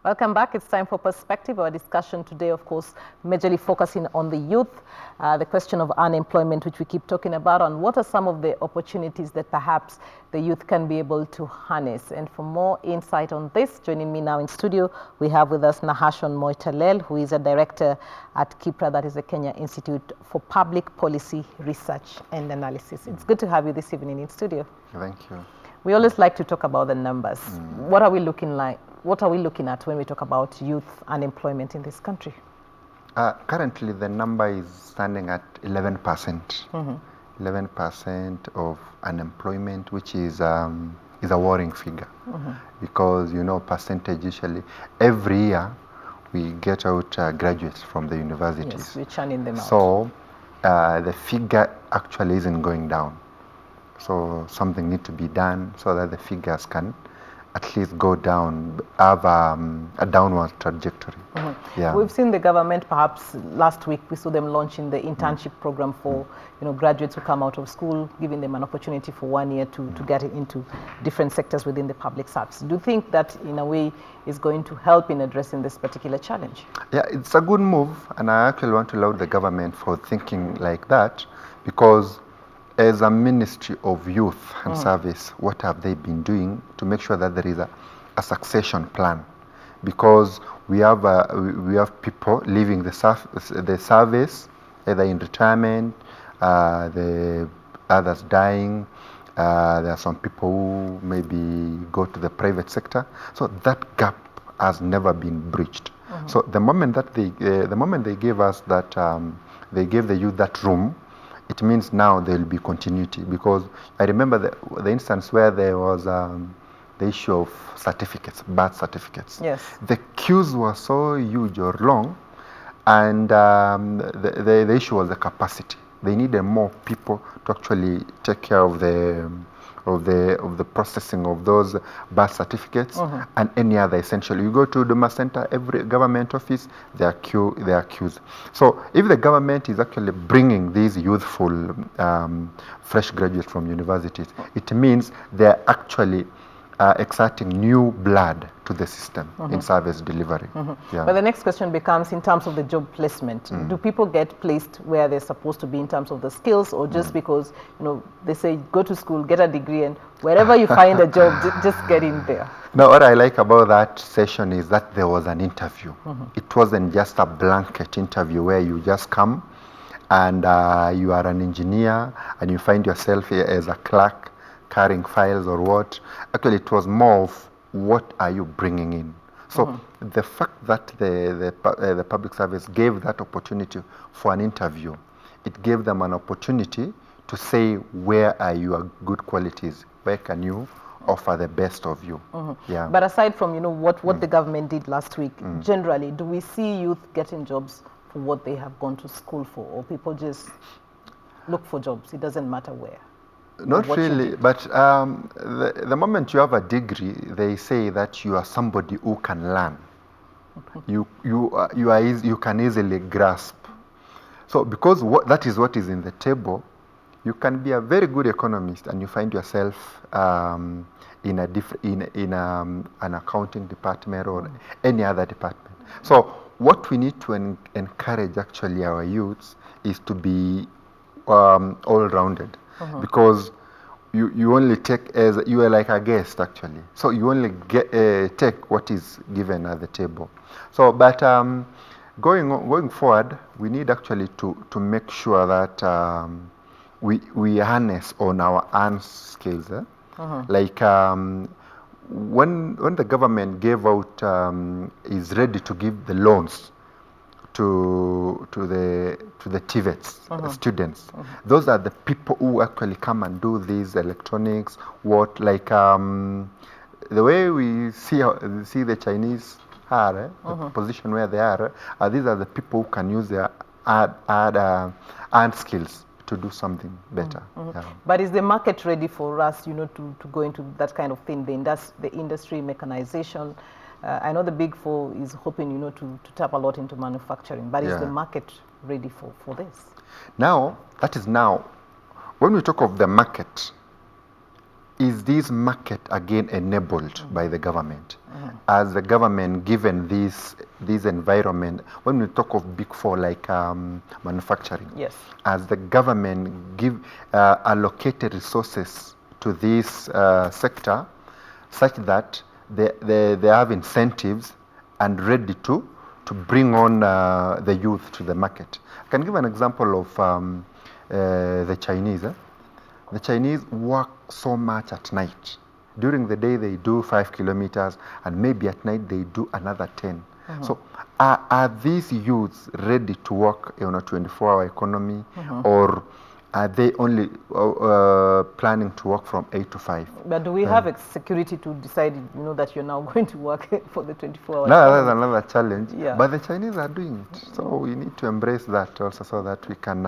Welcome back. It's time for Perspective. Our discussion today, of course, majorly focusing on the youth, the question of unemployment, which we keep talking about, and what are some of the opportunities that perhaps the youth can be able to harness. And for more insight on this, joining me now in studio, we have with us Nahashon Moitalel, who is a director at KIPRA, that is the Kenya Institute for Public Policy Research and Analysis. It's good to have you this evening in studio. Thank you. We always like to talk about the numbers. What are we looking like? What are we looking at when we talk about youth unemployment in this country? Currently, the number is standing at 11%. 11% of unemployment, which is a worrying figure. Because, you know, percentage usually, every year we get out graduates from the universities. Yes, we're churning them out. So the figure actually isn't going down. So something needs to be done so that the figures can at least go down, have a downward trajectory. Yeah. We've seen the government, perhaps last week, we saw them launching the internship program for graduates who come out of school, giving them an opportunity for 1 year to get into different sectors within the public service. Do you think that, in a way, is going to help in addressing this particular challenge? Yeah, it's a good move, and I actually want to laud the government for thinking like that, because as a Ministry of Youth and Service, what have they been doing to make sure that there is a succession plan? Because we have people leaving the service, either in retirement, the others dying. There are some people who maybe go to the private sector. So that gap has never been breached. So the moment that they gave us that, they gave the youth that room, it means now there will be continuity. Because I remember the instance where there was the issue of certificates, birth certificates. Yes. The queues were so huge or long, and the issue was the capacity. They needed more people to actually take care of the processing of those birth certificates and any other essential. You go to Duma Center, every government office, there are queues. So if the government is actually bringing these youthful, fresh graduates from universities, it means they're actually exerting new blood to the system in service delivery. Yeah. But the next question becomes, in terms of the job placement, do people get placed where they're supposed to be in terms of the skills, or just because they say go to school, get a degree, and wherever you find a job, just get in there? Now, what I like about that session is that there was an interview. It wasn't just a blanket interview where you just come and you are an engineer and you find yourself here as a clerk carrying files or what. Actually, it was more of what are you bringing in. So the fact that the public service gave that opportunity for an interview, it gave them an opportunity to say where are your good qualities, where can you offer the best of you. Yeah. But aside from what the government did last week, generally, do we see youth getting jobs for what they have gone to school for, or people just look for jobs, it doesn't matter where? Not really, but the moment you have a degree, they say that you are somebody who can learn. You can easily grasp. So because that is what is in the table, you can be a very good economist and you find yourself in an accounting department or any other department. So what we need to encourage actually our youths is to be all-rounded. Because you only take, as you are like a guest actually, so you only take what is given at the table. So but going forward, we need actually to make sure that we harness on our own skills. Like when the government gave out is ready to give the loans to the TVETs students. Those are the people who actually come and do these electronics. The way we see the Chinese are, the position where they are, these are the people who can use their art skills to do something better. Yeah. But is the market ready for us, to go into that kind of thing? The industry, mechanization. I know the Big Four is hoping, to tap a lot into manufacturing, but is the market ready for this? Now, when we talk of the market, is this market again enabled by the government? As the government given this environment, when we talk of big four like manufacturing, Yes. as the government give allocated resources to this sector, such that they have incentives and ready to bring on the youth to the market. I can give an example of the Chinese. The Chinese work so much at night. During the day they do 5 kilometers, and maybe at night they do another 10. So are these youths ready to work in a 24-hour economy, or are they only planning to work from 8 to 5? But do we have a security to decide, that you're now going to work for the 24 hours? No, that's another challenge. Yeah. But the Chinese are doing it. So we need to embrace that also, so that we can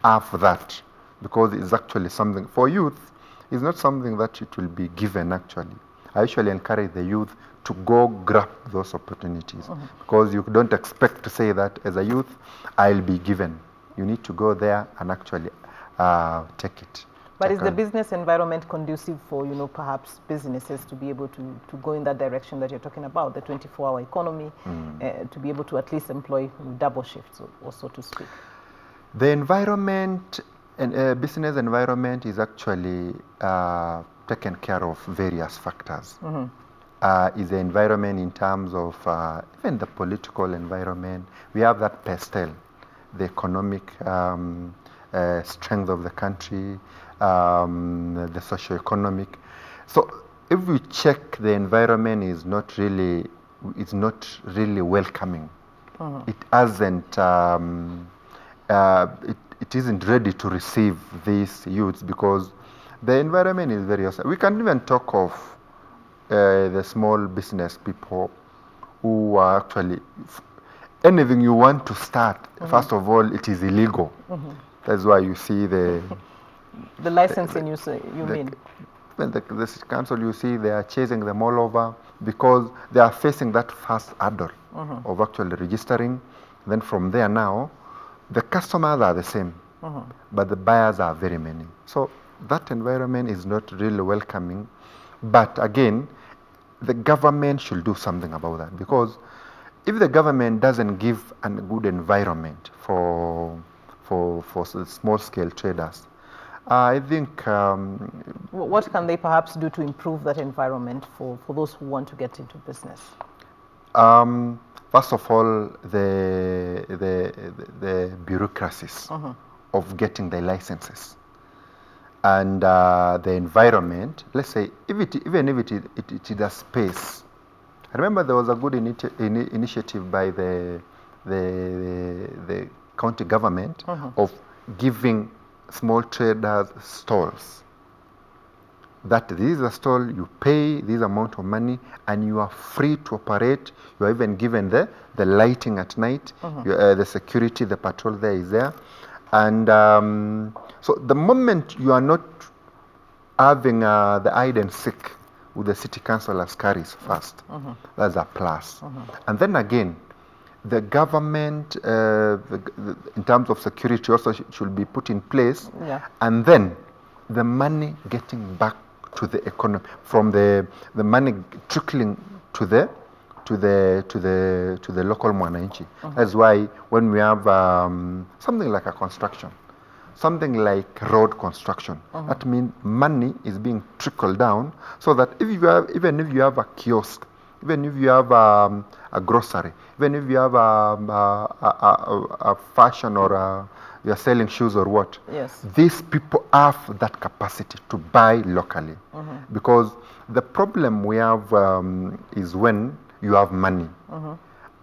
have that. Because it's actually something, for youth, it's not something that it will be given actually. I usually encourage the youth to go grab those opportunities. Because you don't expect to say that as a youth, I'll be given. You need to go there and actually take it. But is the business environment conducive for, perhaps businesses to be able to go in that direction that you're talking about, the 24-hour economy, to be able to at least employ double shifts, or so to speak? The environment, and business environment is actually taken care of various factors. Is the environment in terms of even the political environment. We have that pastel, the economic strength of the country, the socio-economic. So if we check, the environment is not really welcoming. It hasn't it isn't ready to receive these youths, because the environment is very hostile. We can even talk of the small business people who are actually, anything you want to start, first of all, it is illegal. That's why you see the licensing, you mean? The city council, you see they are chasing them all over, because they are facing that first hurdle of actually registering. Then from there now, the customers are the same, but the buyers are very many. So that environment is not really welcoming. But again, the government should do something about that, because if the government doesn't give a good environment for small-scale traders, I think... what can they perhaps do to improve that environment for those who want to get into business? First of all, the bureaucracies of getting the licenses, and the environment. Let's say even if it is a space. I remember there was a good initiative by the county government of giving small traders stalls. That this is a stall, you pay this amount of money and you are free to operate. You are even given the lighting at night, the security, the patrol there is there. And so the moment you are not having the hide and seek with the city council as carries first, that's a plus. And then again, the government, in terms of security, also should be put in place. And then the money getting back to the economy, from the money trickling to the local mwananchi. That's why when we have something like a construction, something like road construction, that means money is being trickled down, so that even if you have a kiosk, even if you have a grocery, even if you have a fashion, or you're selling shoes or what, these people have that capacity to buy locally. Because the problem we have is when you have money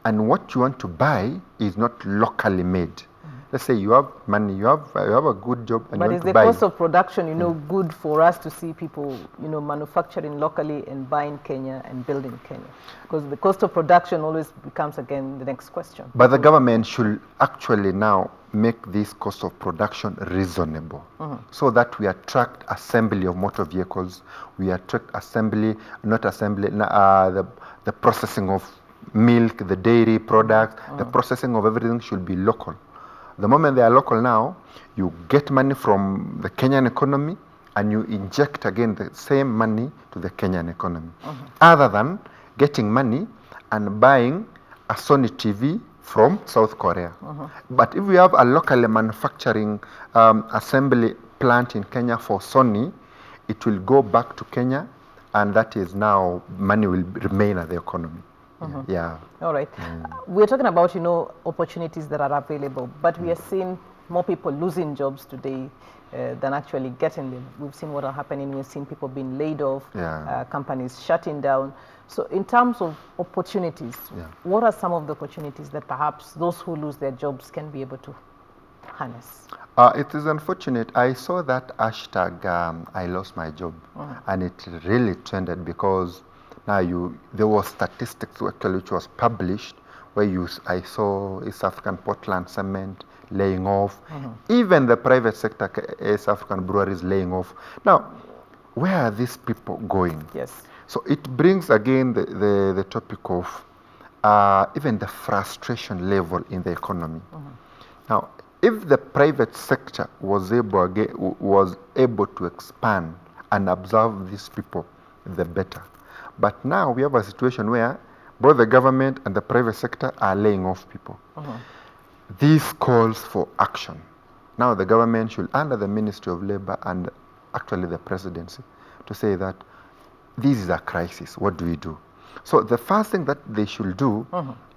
and what you want to buy is not locally made. Let's say you have money, you have a good job, and but you want is to the buy. cost of production, good for us to see people, manufacturing locally and buying Kenya and building Kenya? Because the cost of production always becomes, again, the next question. But the government should actually now make this cost of production reasonable, so that we attract assembly of motor vehicles, we attract the processing of milk, the dairy products, the processing of everything should be local. The moment they are local now, you get money from the Kenyan economy, and you inject again the same money to the Kenyan economy, other than getting money and buying a Sony TV from South Korea. But if we have a locally manufacturing assembly plant in Kenya for Sony, it will go back to Kenya, and that is now money will remain at the economy. Yeah. All right. We're talking about, opportunities that are available, but we are seeing more people losing jobs today than actually getting them. We've seen what are happening. We've seen people being laid off, companies shutting down. So in terms of opportunities, what are some of the opportunities that perhaps those who lose their jobs can be able to harness? It is unfortunate. I saw that hashtag, I lost my job, and it really trended because now there was statistics actually which was published where I saw East African Portland Cement laying off, even the private sector, East African breweries laying off. Now, where are these people going? Yes. So it brings again the topic of even the frustration level in the economy. Now, if the private sector was able to expand and absorb these people, the better. But now we have a situation where both the government and the private sector are laying off people. This calls for action. Now the government should, under the Ministry of Labor and actually the presidency, to say that this is a crisis. What do we do? So the first thing that they should do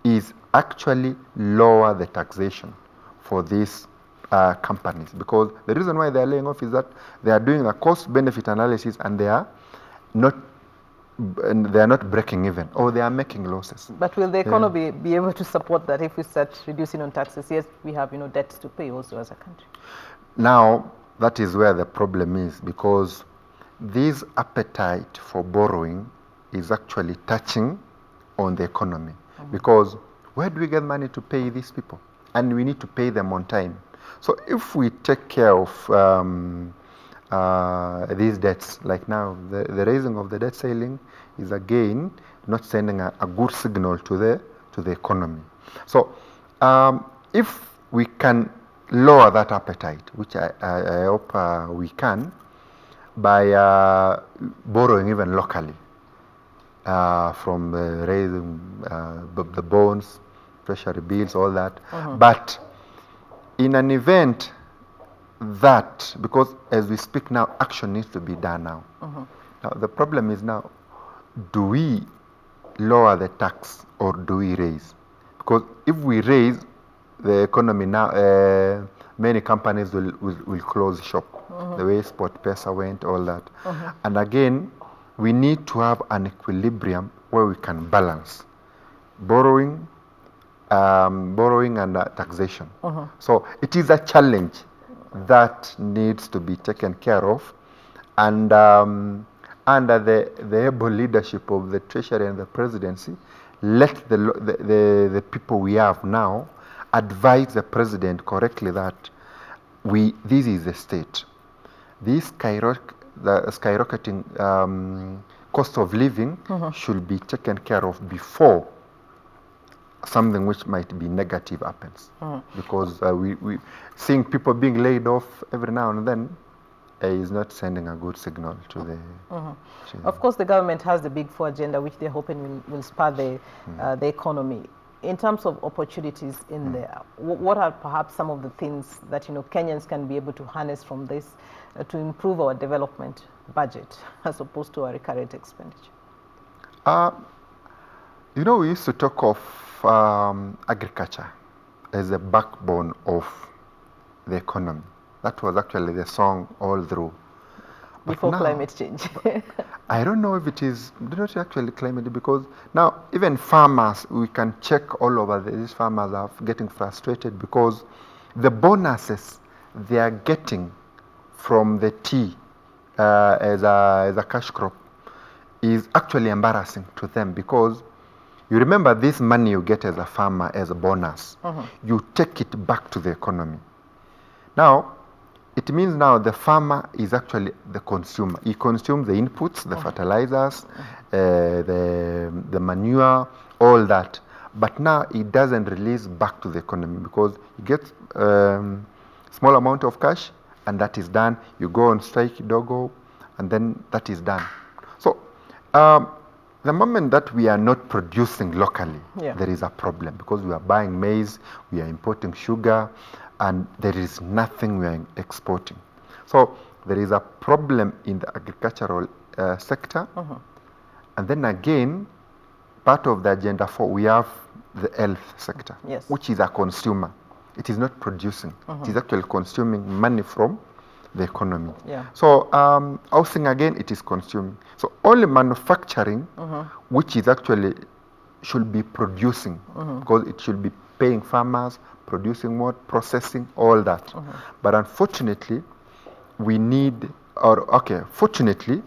is actually lower the taxation for these companies, because the reason why they are laying off is that they are doing a cost-benefit analysis and they are not breaking even, or they are making losses. But will the economy be able to support that if we start reducing on taxes? Yes, we have debts to pay also as a country. Now that is where the problem is, because this appetite for borrowing is actually touching on the economy. Because where do we get money to pay these people? And we need to pay them on time. So if we take care of these debts, like now the raising of the debt ceiling is again not sending a good signal to the economy. So if we can lower that appetite, which I hope we can, by borrowing even locally from raising the bonds, treasury bills, all that. But in an event that, because as we speak now, action needs to be done now. Now the problem is now, do we lower the tax or do we raise? Because if we raise the economy now, many companies will close shop. The way SportPesa went, all that. And again, we need to have an equilibrium where we can balance borrowing and taxation. So it is a challenge that needs to be taken care of, and under the able leadership of the Treasury and the Presidency, let the people we have now advise the President correctly that this is the state. This skyrocketing cost of living should be taken care of before something which might be negative happens. Because we seeing people being laid off every now and then is not sending a good signal to the... Of course, the government has the Big Four agenda, which they're hoping will spur the economy. In terms of opportunities in there, what are perhaps some of the things that Kenyans can be able to harness from this to improve our development budget as opposed to our recurrent expenditure? We used to talk of agriculture as the backbone of the economy. That was actually the song all through. Before climate change. I don't know if it is not actually climate, because now even farmers, we can check all over, these farmers are getting frustrated because the bonuses they are getting from the tea as a cash crop is actually embarrassing to them, because you remember this money you get as a farmer as a bonus, you take it back to the economy. Now, it means now the farmer is actually the consumer. He consumes the inputs, the fertilizers, the manure, all that. But now it doesn't release back to the economy, because you get small amount of cash and that is done. You go on strike kidogo, and then that is done. So the moment that we are not producing locally, there is a problem, because we are buying maize, we are importing sugar, and there is nothing we are exporting. So there is a problem in the agricultural sector. And then again, part of the agenda 4, we have the health sector, which is a consumer. It is not producing. It is actually consuming money from the economy. So housing, again, it is consuming. So only manufacturing, which is actually should be producing, because it should be paying farmers, producing more, processing, all that. But unfortunately, we need, fortunately,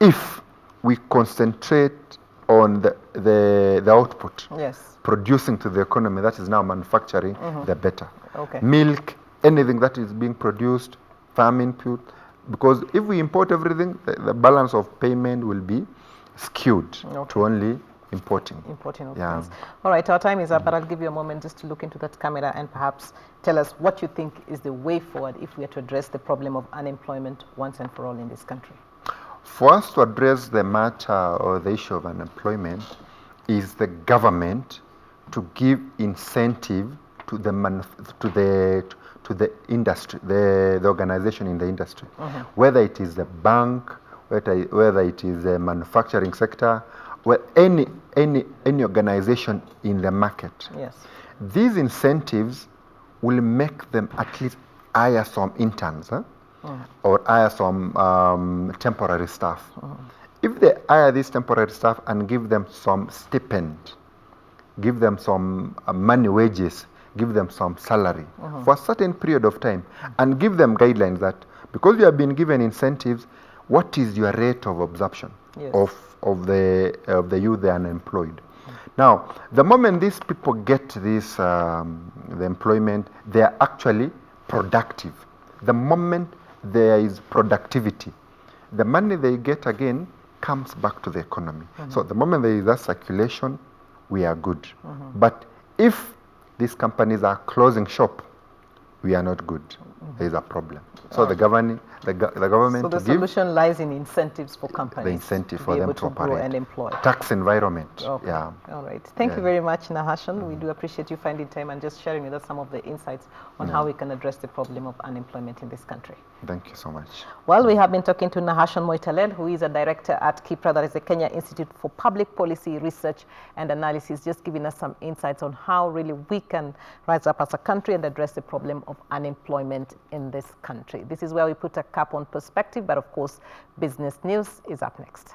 if we concentrate on the output, producing to the economy, that is now manufacturing, the better. Milk, anything that is being produced, farm input, because if we import everything, the balance of payment will be skewed to only importing. All right, our time is up, but I'll give you a moment just to look into that camera and perhaps tell us what you think is the way forward if we are to address the problem of unemployment once and for all in this country. For us to address the matter or the issue of unemployment, is the government to give incentive to the industry, the organization in the industry, whether it is the bank, whether it is the manufacturing sector, or any organization in the market. These incentives will make them at least hire some interns, or hire some temporary staff. If they hire these temporary staff and give them some stipend, give them some money wages, give them some salary for a certain period of time, and give them guidelines that, because you have been given incentives, what is your rate of absorption of the youth they are unemployed. Now, the moment these people get this the employment, they are actually productive. The moment there is productivity, the money they get again comes back to the economy. So the moment there is that circulation, we are good. But if these companies are closing shop, we are not good. There is a problem. So the government so the solution lies in incentives for companies. The incentive for them to grow and employ. Tax environment. All right. Thank you very much, Nahashon. We do appreciate you finding time and just sharing with us some of the insights on how we can address the problem of unemployment in this country. Thank you so much. Well, we have been talking to Nahashon Moitalel, who is a director at KIPRA, that is the Kenya Institute for Public Policy Research and Analysis, just giving us some insights on how really we can rise up as a country and address the problem of unemployment in this country. This is where we put a cap on perspective, but of course, business news is up next.